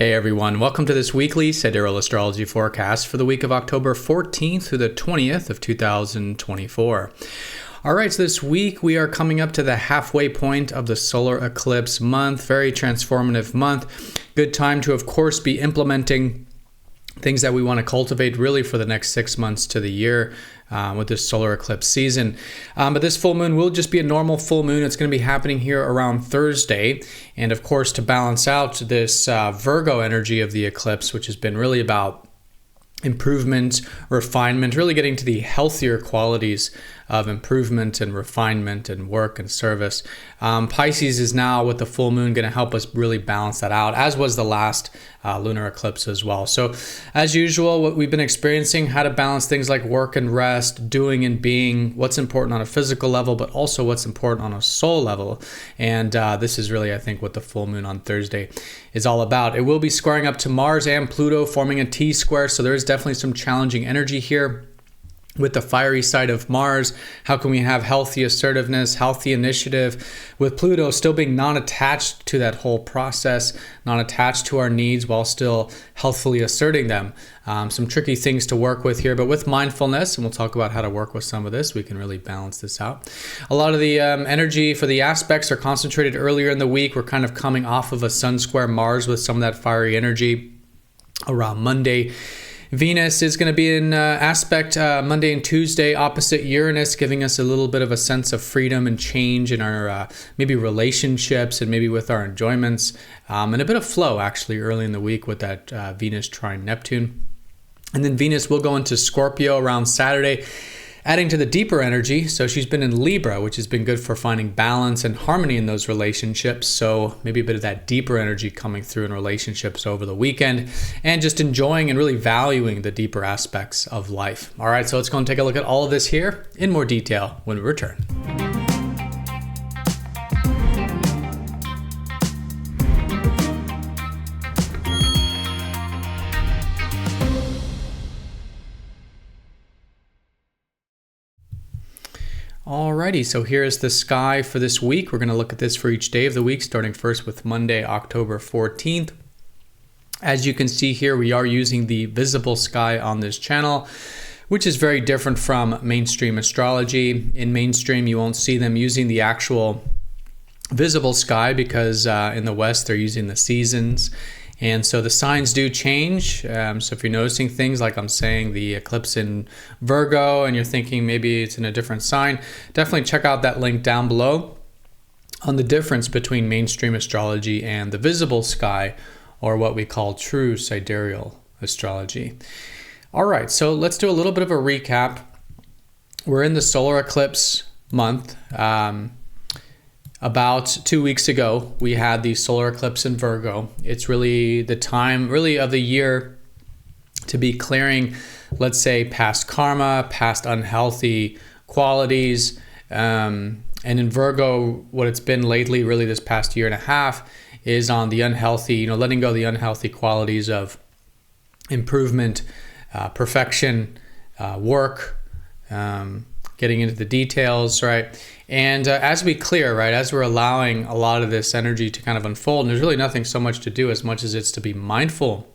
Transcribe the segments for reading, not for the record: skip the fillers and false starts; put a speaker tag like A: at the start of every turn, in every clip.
A: Hey everyone, welcome to this weekly Sidereal Astrology forecast for the week of October 14th through the 20th of 2024. All right, so this week we are coming up to the halfway point of the solar eclipse month, very transformative month. Good time to, of course, be implementing things that we want to cultivate really for the next 6 months to the year with this solar eclipse season. But this full moon will just be a normal full moon. It's going to be happening here around Thursday. And of course, to balance out this Virgo energy of the eclipse, which has been really about improvement, refinement, really getting to the healthier qualities of improvement and refinement and work and service. Pisces is now with the full moon going to help us really balance that out, as was the last lunar eclipse as well. So as usual, what we've been experiencing, how to balance things like work and rest, doing and being, what's important on a physical level, but also what's important on a soul level. And this is really, I think, what the full moon on Thursday is all about. It will be squaring up to Mars and Pluto, forming a T-square. So there is definitely some challenging energy here. With the fiery side of Mars, how can we have healthy assertiveness, healthy initiative, with Pluto still being non-attached to that whole process, non-attached to our needs while still healthfully asserting them. Some tricky things to work with here, but with mindfulness, and we'll talk about how to work with some of this, we can really balance this out. A lot of the energy for the aspects are concentrated earlier in the week. We're kind of coming off of a sun square Mars with some of that fiery energy around Monday. Venus is going to be in aspect Monday and Tuesday opposite Uranus, giving us a little bit of a sense of freedom and change in our maybe relationships and maybe with our enjoyments, and a bit of flow actually early in the week with that Venus trine Neptune. And then Venus will go into Scorpio around Saturday, adding to the deeper energy. So she's been in Libra, which has been good for finding balance and harmony in those relationships. So maybe a bit of that deeper energy coming through in relationships over the weekend and just enjoying and really valuing the deeper aspects of life. All right, so let's go and take a look at all of this here in more detail when we return. Alrighty, so here's the sky for this week. We're going to look at this for each day of the week, starting first with Monday, October 14th. As you can see here, we are using the visible sky on this channel, which is very different from mainstream astrology. In mainstream, you won't see them using the actual visible sky because in the West, they're using the seasons. And so the signs do change. So if you're noticing things like I'm saying the eclipse in Virgo and you're thinking maybe it's in a different sign, definitely check out that link down below on the difference between mainstream astrology and the visible sky, or what we call true sidereal astrology. All right, so let's do a little bit of a recap. We're in the solar eclipse month. About 2 weeks ago, we had the solar eclipse in Virgo. It's really the time really of the year to be clearing, let's say, past karma, past unhealthy qualities. And in Virgo, what it's been lately, really this past year and a half, is on the unhealthy, letting go of the unhealthy qualities of improvement, perfection, work, getting into the details, right? And as we clear, right, as we're allowing a lot of this energy to kind of unfold, and there's really nothing so much to do as much as it's to be mindful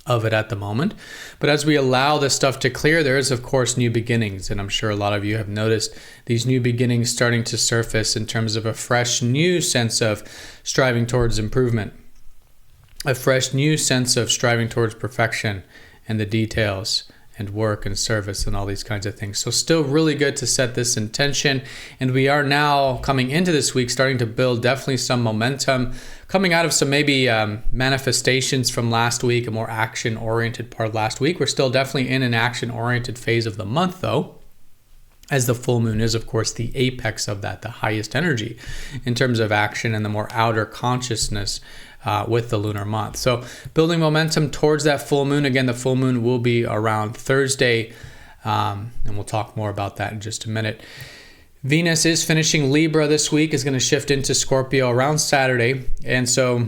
A: of it at the moment. But as we allow this stuff to clear, there is, of course, new beginnings. And I'm sure a lot of you have noticed these new beginnings starting to surface in terms of a fresh new sense of striving towards improvement, a fresh new sense of striving towards perfection and the details and work and service and all these kinds of things. So still really good to set this intention. And we are now coming into this week starting to build definitely some momentum, coming out of some maybe manifestations from last week, a more action-oriented part of last week. We're still definitely in an action-oriented phase of the month though, as the full moon is, of course, the apex of that, the highest energy in terms of action and the more outer consciousness with the lunar month. So building momentum towards that full moon. Again, the full moon will be around Thursday, and we'll talk more about that in just a minute. Venus is finishing Libra this week, is going to shift into Scorpio around Saturday. And so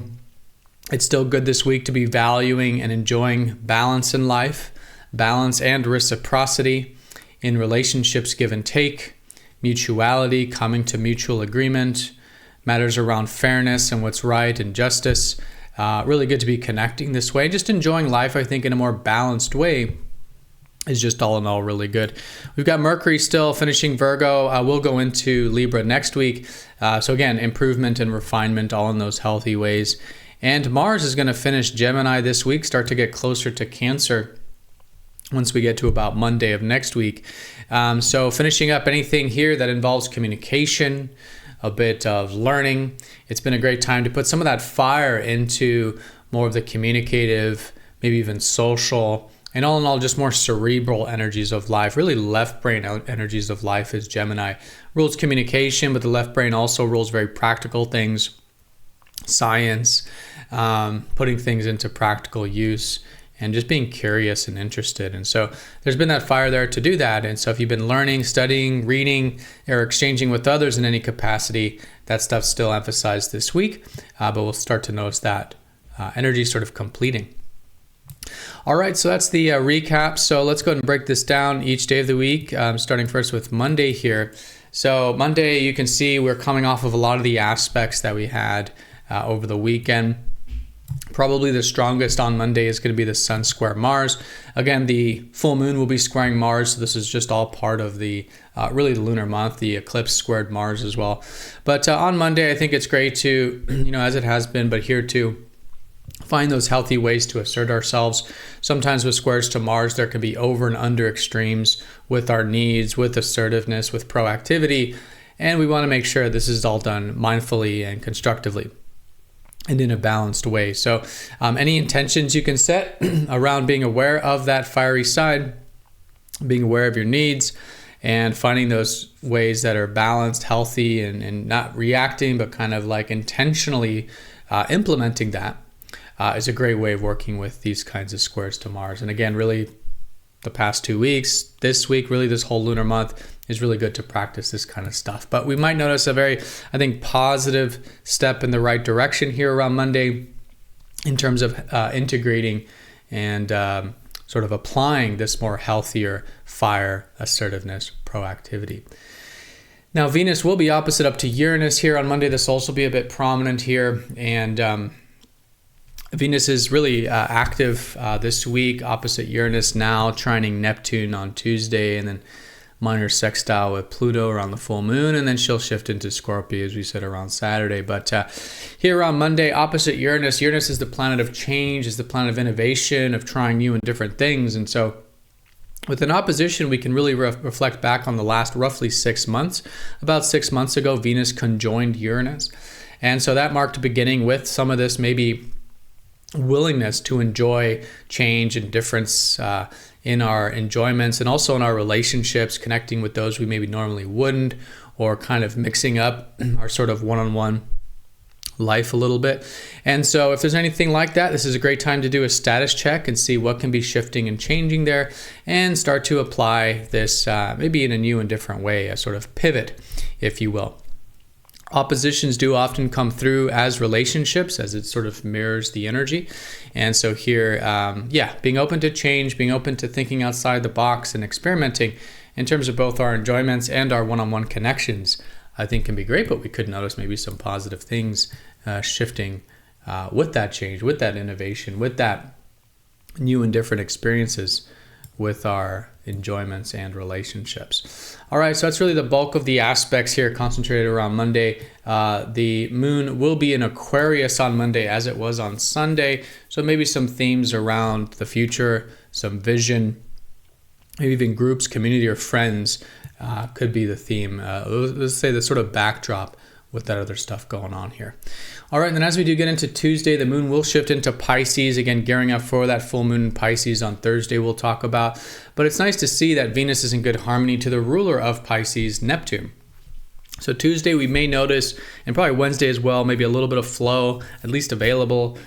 A: it's still good this week to be valuing and enjoying balance in life, balance and reciprocity in relationships, give and take, mutuality, coming to mutual agreement, matters around fairness and what's right and justice, Really good to be connecting this way, just enjoying life, I think, in a more balanced way is just all in all really good. We've got Mercury still finishing Virgo. We'll go into Libra next week. So again, improvement and refinement all in those healthy ways. And Mars is going to finish Gemini this week, start to get closer to Cancer once we get to about Monday of next week. So finishing up anything here that involves communication, a bit of learning. It's been a great time to put some of that fire into more of the communicative, maybe even social, and all in all, just more cerebral energies of life. Really left brain energies of life is Gemini. Rules communication, but the left brain also rules very practical things, science, putting things into practical use, and just being curious and interested. And so there's been that fire there to do that. And so if you've been learning, studying, reading, or exchanging with others in any capacity, that stuff's still emphasized this week, but we'll start to notice that energy sort of completing. All right, so that's the recap. So let's go ahead and break this down each day of the week, starting first with Monday here. So Monday, you can see we're coming off of a lot of the aspects that we had over the weekend. Probably the strongest on Monday is going to be the Sun square Mars. Again, the full moon will be squaring Mars, so this is just all part of the really the lunar month. The eclipse squared Mars as well. But on Monday, I think it's great to, as it has been, but here too, find those healthy ways to assert ourselves. Sometimes with squares to Mars, there can be over and under extremes with our needs, with assertiveness, with proactivity. And we want to make sure this is all done mindfully and constructively and in a balanced way. So any intentions you can set around being aware of that fiery side, being aware of your needs, and finding those ways that are balanced, healthy, and not reacting, but kind of like intentionally implementing that. Is a great way of working with these kinds of squares to Mars. And again, really the past 2 weeks, this week, really this whole lunar month is really good to practice this kind of stuff. But we might notice a very, I think, positive step in the right direction here around Monday in terms of integrating and sort of applying this more healthier fire, assertiveness, proactivity. Now, Venus will be opposite up to Uranus here on Monday. This will also be a bit prominent here. And Venus is really active this week, opposite Uranus now, trining Neptune on Tuesday, and then minor sextile with Pluto around the full moon, and then she'll shift into Scorpio, as we said, around Saturday. But here on Monday, opposite Uranus, Uranus is the planet of change, is the planet of innovation, of trying new and different things. And so with an opposition, we can really reflect back on the last roughly 6 months. About 6 months ago, Venus conjoined Uranus. And so that marked a beginning with some of this maybe willingness to enjoy change and difference in our enjoyments and also in our relationships, connecting with those we maybe normally wouldn't, or kind of mixing up our sort of one-on-one life a little bit. And so if there's anything like that, this is a great time to do a status check and see what can be shifting and changing there, and start to apply this maybe in a new and different way, a sort of pivot, if you will. Oppositions do often come through as relationships, as it sort of mirrors the energy. And so here, being open to change, being open to thinking outside the box and experimenting in terms of both our enjoyments and our one-on-one connections, I think can be great. But we could notice maybe some positive things shifting with that change, with that innovation, with that new and different experiences with our enjoyments and relationships. All right, so that's really the bulk of the aspects here concentrated around Monday. The moon will be in Aquarius on Monday as it was on Sunday. So maybe some themes around the future, some vision, maybe even groups, community, or friends could be the theme. Let's say the sort of backdrop with that other stuff going on here. All right, and then as we do get into Tuesday, the moon will shift into Pisces, again, gearing up for that full moon in Pisces on Thursday we'll talk about. But it's nice to see that Venus is in good harmony to the ruler of Pisces, Neptune. So Tuesday we may notice, and probably Wednesday as well, maybe a little bit of flow, at least available,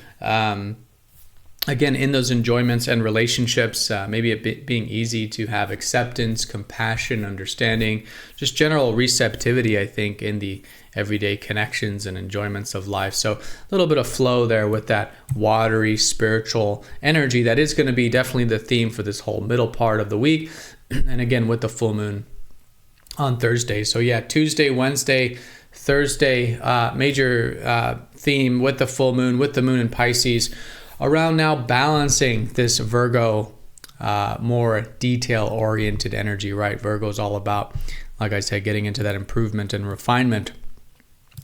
A: again, in those enjoyments and relationships, maybe it being easy to have acceptance, compassion, understanding, just general receptivity, I think, in the everyday connections and enjoyments of life. So a little bit of flow there with that watery, spiritual energy that is going to be definitely the theme for this whole middle part of the week. And again, with the full moon on Thursday. So yeah, Tuesday, Wednesday, Thursday, major theme with the full moon, with the moon in Pisces, around now balancing this Virgo, more detail-oriented energy, right? Virgo is all about, like I said, getting into that improvement and refinement,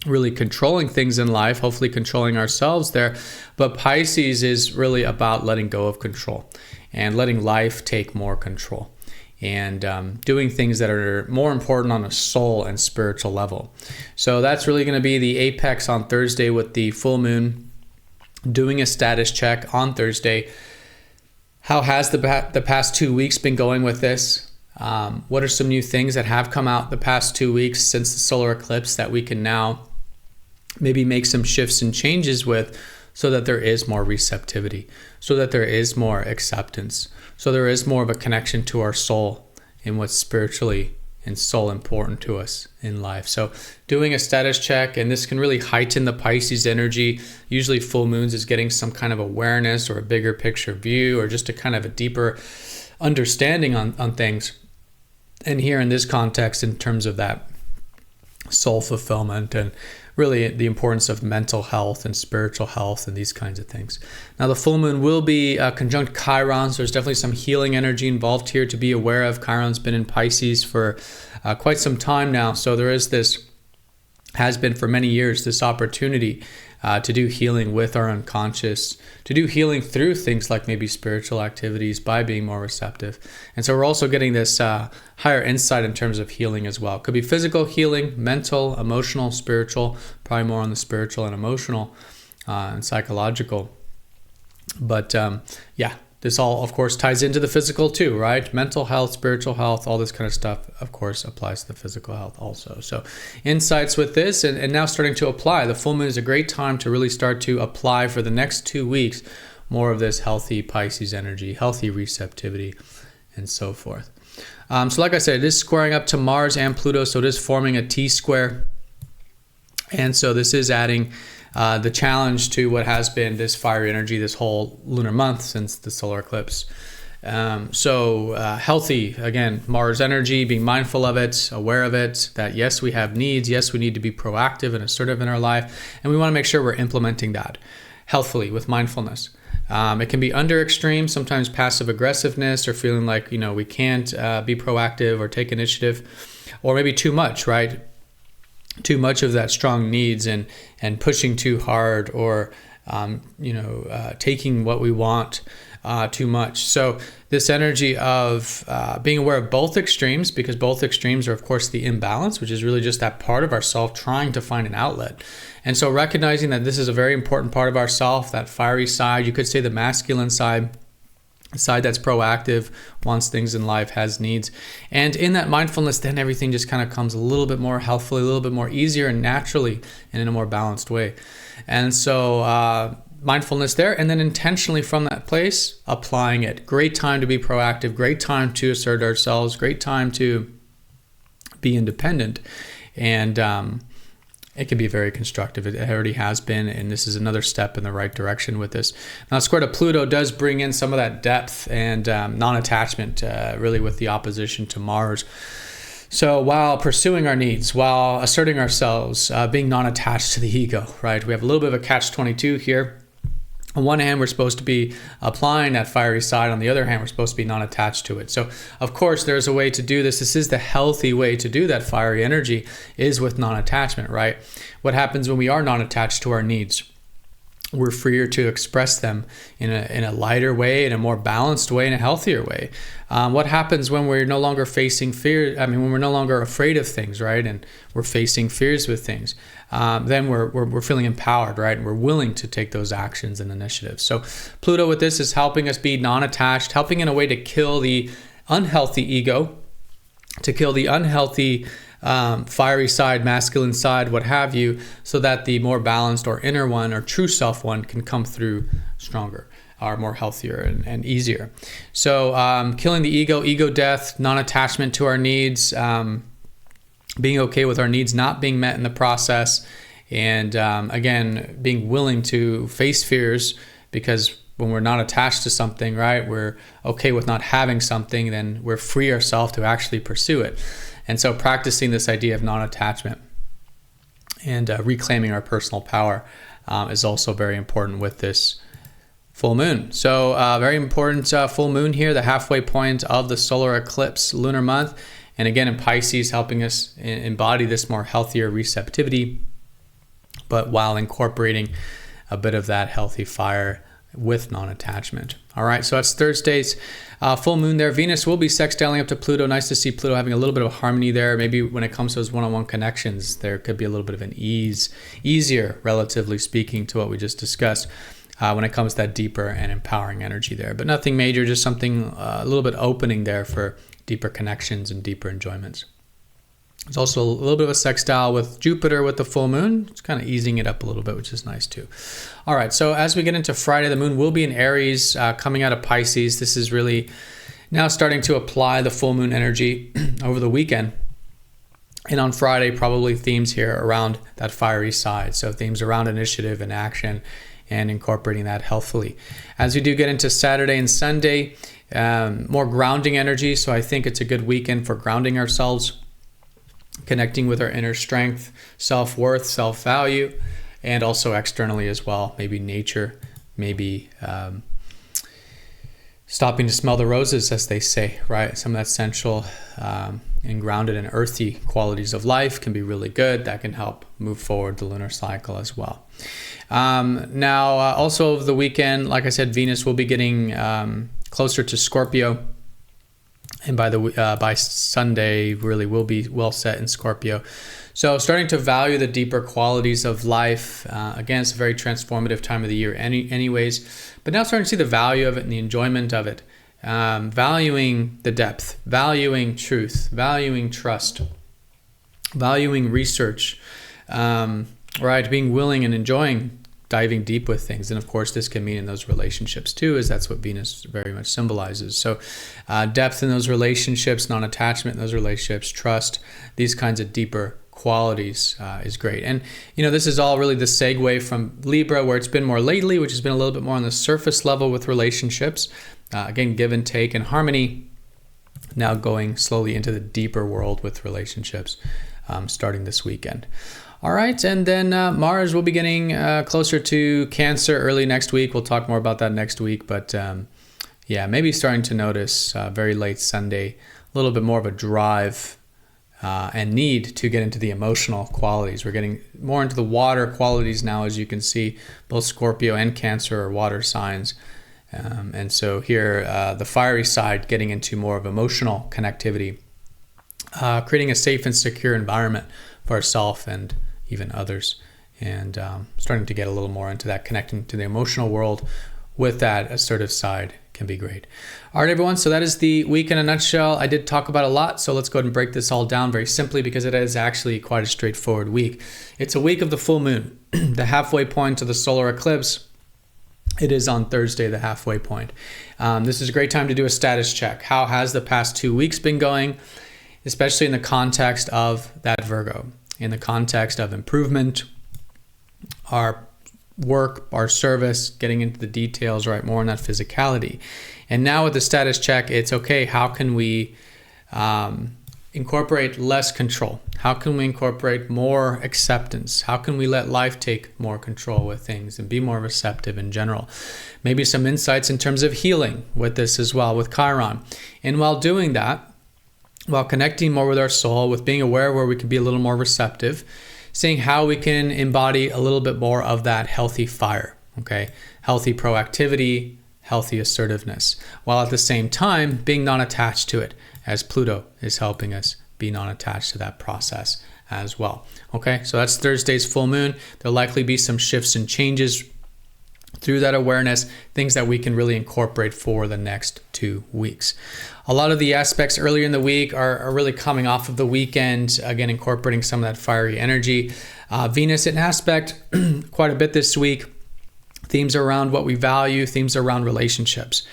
A: really controlling things in life, hopefully controlling ourselves there. But Pisces is really about letting go of control and letting life take more control, and doing things that are more important on a soul and spiritual level. So that's really going to be the apex on Thursday with the full moon, doing a status check on Thursday. How has the past 2 weeks been going with this? What are some new things that have come out the past 2 weeks since the solar eclipse that we can now maybe make some shifts and changes with, so that there is more receptivity, so that there is more acceptance, so there is more of a connection to our soul and what's spiritually and soul important to us in life. So doing a status check, and this can really heighten the Pisces energy. Usually full moons is getting some kind of awareness or a bigger picture view, or just a kind of a deeper understanding on things. And here in this context, in terms of that soul fulfillment and really the importance of mental health and spiritual health and these kinds of things. Now, the full moon will be conjunct Chiron, so there's definitely some healing energy involved here to be aware of. Chiron's been in Pisces for quite some time now, so there is this, has been for many years, this opportunity to do healing with our unconscious, to do healing through things like maybe spiritual activities by being more receptive. And so we're also getting this higher insight in terms of healing as well. Could be physical healing, mental, emotional, spiritual, probably more on the spiritual and emotional and psychological. But yeah, this all, of course, ties into the physical too, right? Mental health, spiritual health, all this kind of stuff, of course, applies to the physical health also. So insights with this, and now starting to apply. The full moon is a great time to really start to apply for the next 2 weeks more of this healthy Pisces energy, healthy receptivity, and so forth. So like I said, it is squaring up to Mars and Pluto, so it is forming a T-square. And so this is adding the challenge to what has been this fiery energy this whole lunar month since the solar eclipse. So healthy, again, Mars energy, being mindful of it, aware of it, that yes, we have needs, yes, we need to be proactive and assertive in our life, and we want to make sure we're implementing that healthfully with mindfulness. It can be under extreme, sometimes passive aggressiveness, or feeling like, we can't be proactive or take initiative, or maybe too much, right? Too much of that strong needs and pushing too hard, or taking what we want too much. So this energy of being aware of both extremes, because both extremes are, of course, the imbalance, which is really just that part of ourself trying to find an outlet. And so recognizing that this is a very important part of ourself, that fiery side, you could say the masculine side, the side that's proactive, wants things in life, has needs. And in that mindfulness, then everything just kind of comes a little bit more healthfully, a little bit more easier and naturally, and in a more balanced way. And so mindfulness there, and then intentionally from that place, applying it. Great time to be proactive, great time to assert ourselves, great time to be independent. And it can be very constructive. It already has been, and this is another step in the right direction with this. Now, square to Pluto does bring in some of that depth and non-attachment, really with the opposition to Mars. So while pursuing our needs, while asserting ourselves, being non-attached to the ego, right? We have a little bit of a catch-22 here. On one hand, we're supposed to be applying that fiery side. On the other hand, we're supposed to be non-attached to it. So, of course, there's a way to do this. This is the healthy way to do that fiery energy, is with non-attachment, right? What happens when we are non-attached to our needs? We're freer to express them in a lighter way, in a more balanced way, in a healthier way. What happens when we're no longer facing fear? When we're no longer afraid of things, right? And we're facing fears with things. Then we're feeling empowered, right? And we're willing to take those actions and initiatives. So Pluto with this is helping us be non-attached, helping in a way to kill the unhealthy ego, to kill the unhealthy fiery side, masculine side, what have you, so that the more balanced or inner one or true self one can come through stronger, or more healthier and easier. So killing the ego death, non-attachment to our needs, being okay with our needs not being met in the process, and again, being willing to face fears, because when we're not attached to something, right, we're okay with not having something, then we're free ourselves to actually pursue it. And so practicing this idea of non-attachment and reclaiming our personal power is also very important with this full moon. So very important full moon here, the halfway point of the solar eclipse lunar month. And again, in Pisces, helping us embody this more healthier receptivity, but while incorporating a bit of that healthy fire with non-attachment. All right, so that's Thursday's full moon there. Venus will be sextiling up to Pluto. Nice to see Pluto having a little bit of harmony there. Maybe when it comes to those one-on-one connections, there could be a little bit of an easier, relatively speaking, to what we just discussed when it comes to that deeper and empowering energy there. But nothing major, just something a little bit opening there for deeper connections and deeper enjoyments. There's also a little bit of a sextile with Jupiter with the full moon. It's kind of easing it up a little bit, which is nice too. All right, so as we get into Friday, the moon will be in Aries, coming out of Pisces. This is really now starting to apply the full moon energy over the weekend. And on Friday, probably themes here around that fiery side. So themes around initiative and action and incorporating that healthfully. As we do get into Saturday and Sunday, more grounding energy. So I think it's a good weekend for grounding ourselves, connecting with our inner strength, self-worth, self-value, and also externally as well. Maybe nature, maybe stopping to smell the roses, as they say, right? Some of that sensual and grounded and earthy qualities of life can be really good. That can help move forward the lunar cycle as well. Now, also over the weekend, like I said, Venus will be getting closer to Scorpio. And by Sunday, really will be well set in Scorpio. So starting to value the deeper qualities of life. Again, it's a very transformative time of the year anyways. But now starting to see the value of it and the enjoyment of it. Valuing the depth, valuing truth, valuing trust, valuing research, right? Being willing and enjoying diving deep with things. And of course, this can mean in those relationships too, as that's what Venus very much symbolizes. So depth in those relationships, non-attachment in those relationships, trust, these kinds of deeper qualities is great. And, this is all really the segue from Libra, where it's been more lately, which has been a little bit more on the surface level with relationships. Again, give and take and harmony. Now going slowly into the deeper world with relationships, starting this weekend. All right, and then Mars will be getting closer to Cancer early next week. We'll talk more about that next week, but maybe starting to notice very late Sunday, a little bit more of a drive and need to get into the emotional qualities. We're getting more into the water qualities now, as you can see. Both Scorpio and Cancer are water signs. And so here, the fiery side getting into more of emotional connectivity, creating a safe and secure environment for ourselves and even others, and starting to get a little more into that connecting to the emotional world with that assertive side can be great. All right, everyone, so that is the week in a nutshell. I did talk about a lot, so let's go ahead and break this all down very simply, because it is actually quite a straightforward week. It's a week of the full moon, the halfway point to the solar eclipse. It is on Thursday, the halfway point. This is a great time to do a status check. How has the past 2 weeks been going, especially in the context of that Virgo, in the context of improvement, our work, our service, getting into the details, right? More on that physicality. And now with the status check, it's okay. How can we incorporate less control? How can we incorporate more acceptance? How can we let life take more control with things and be more receptive in general? Maybe some insights in terms of healing with this as well, with Chiron. And while doing that, while connecting more with our soul, with being aware where we can be a little more receptive, seeing how we can embody a little bit more of that healthy fire, okay? Healthy proactivity, healthy assertiveness, while at the same time being non-attached to it, as Pluto is helping us be non-attached to that process as well. Okay, so that's Thursday's full moon. There'll likely be some shifts and changes through that awareness, things that we can really incorporate for the next 2 weeks. A lot of the aspects earlier in the week are really coming off of the weekend, again, incorporating some of that fiery energy. Venus in aspect quite a bit this week. Themes around what we value, themes around relationships.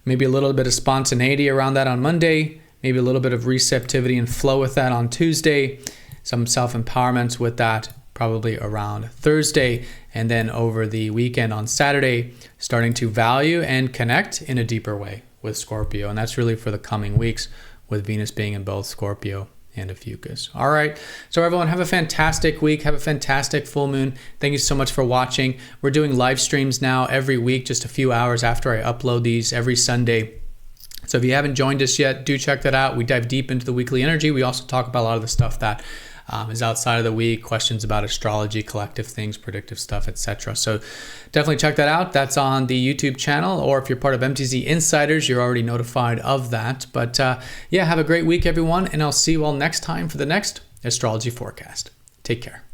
A: Maybe a little bit of spontaneity around that on Monday, maybe a little bit of receptivity and flow with that on Tuesday, some self-empowerment with that probably around Thursday, and then over the weekend on Saturday, starting to value and connect in a deeper way with Scorpio. And that's really for the coming weeks, with Venus being in both Scorpio and a fucus. All right. So everyone, have a fantastic week. Have a fantastic full moon. Thank you so much for watching. We're doing live streams now every week, just a few hours after I upload these every Sunday. So if you haven't joined us yet, do check that out. We dive deep into the weekly energy. We also talk about a lot of the stuff that is outside of the week, questions about astrology, collective things, predictive stuff, etc. So definitely check that out. That's on the YouTube channel, or if you're part of MTZ Insiders, you're already notified of that. But yeah, have a great week, everyone, and I'll see you all next time for the next astrology forecast. Take care.